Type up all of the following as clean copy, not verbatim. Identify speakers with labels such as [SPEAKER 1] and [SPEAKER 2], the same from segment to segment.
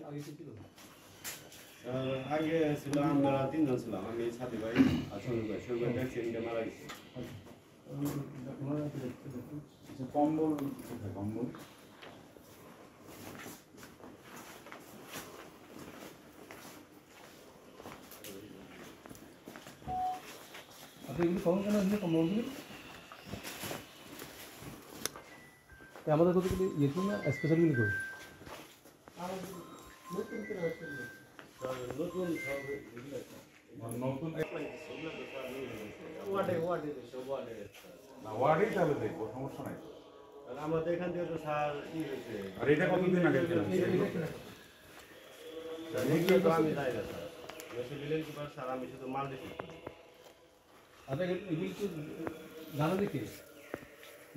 [SPEAKER 1] আগে ছিল আমরা 3 জন ছিলাম, আমি সাথী ভাই আর শরীফ ভাই। শরীফ ভাই অ্যাক্সিডেন্টে মারা গেছে।
[SPEAKER 2] কম্বল কোথায়? কম্বল
[SPEAKER 3] আপনি এগুলো কখন কেন দিলে কম্বলগুলো? আমাদের কতগুলি ইয়ে করুন না, স্পেশালগুলি করুন।
[SPEAKER 2] নতুন ওয়ার্ডেই তাহলে দেখবো, সমস্যা নাই।
[SPEAKER 1] আমাদের এখান থেকে তো স্যার ই হয়েছে।
[SPEAKER 2] আর এটা কতদিন আগে
[SPEAKER 1] এগুলো তো আমি যাই না স্যার। মেসিলিলেন কি স্যার, আমি শুধু মাল দিচ্ছি।
[SPEAKER 3] আচ্ছা এগুলি তো জানা দেখে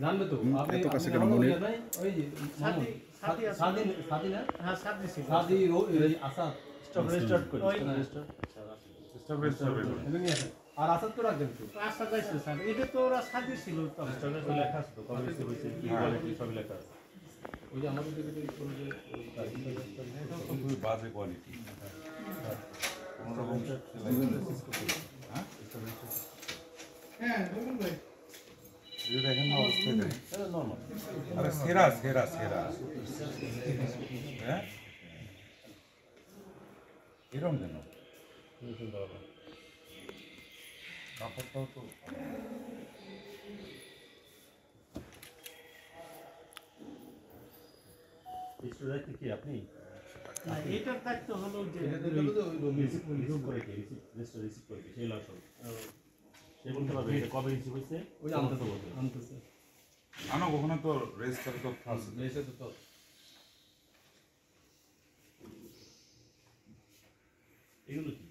[SPEAKER 3] জানবে তো আপনি
[SPEAKER 4] এত কাছে কেন মনে
[SPEAKER 3] ওই যে সাদি না?
[SPEAKER 5] হ্যাঁ সাদি ছিল।
[SPEAKER 3] সাদি আসাদ
[SPEAKER 5] স্টক রেস্টার্ট করি।
[SPEAKER 3] আর আসাদ তো রাখবেন তো।
[SPEAKER 5] আশা যাইছে স্যার, এটা তো ওরা সাদি ছিল।
[SPEAKER 1] স্টকে লেখা আছে তো, কমিটি হয়েছে, কি কোয়ালিটি সব লেখা আছে।
[SPEAKER 3] ওই যে আমাদের দিকে কোনো যে
[SPEAKER 2] খুবই বাজে কোয়ালিটি।
[SPEAKER 5] হ্যাঁ বলুন ভাই।
[SPEAKER 2] দেখেন না অবস্থা দেখেন। আরে সেরা সেরা সেরা, হ্যাঁ এরকম কেন? কাপড়টাও তো
[SPEAKER 1] স্টুডেন্ট কি আপনি?
[SPEAKER 5] না এটার দায়িত্ব হলো যে
[SPEAKER 1] রিসিভ করে কি রিসিভ করে সেই লসন সে বলতে পারবে এটা কবে রিসিভ হয়েছে।
[SPEAKER 3] ওই আনতেছে
[SPEAKER 2] আনো, ওখানে তো রেজিস্টার তথ্য আছে।
[SPEAKER 3] তো
[SPEAKER 1] এগুলো কি